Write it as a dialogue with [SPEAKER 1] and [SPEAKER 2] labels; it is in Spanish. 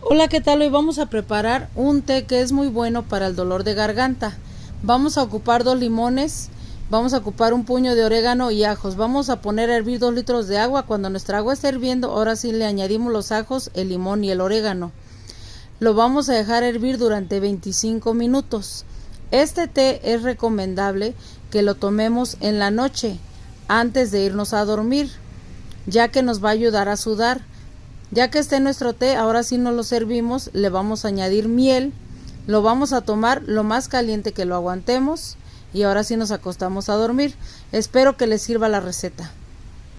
[SPEAKER 1] Hola, ¿qué tal? Hoy vamos a preparar un té que es muy bueno para el dolor de garganta. Vamos a ocupar 2 limones, vamos a ocupar un puño de orégano y ajos. Vamos a poner a hervir 2 litros de agua. Cuando nuestra agua esté hirviendo, ahora sí le añadimos los ajos, el limón y el orégano. Lo vamos a dejar hervir durante 25 minutos. Este té es recomendable que lo tomemos en la noche, antes de irnos a dormir, ya que nos va a ayudar a sudar. Ya que esté nuestro té, ahora sí nos lo servimos, le vamos a añadir miel, lo vamos a tomar lo más caliente que lo aguantemos y ahora sí nos acostamos a dormir. Espero que les sirva la receta.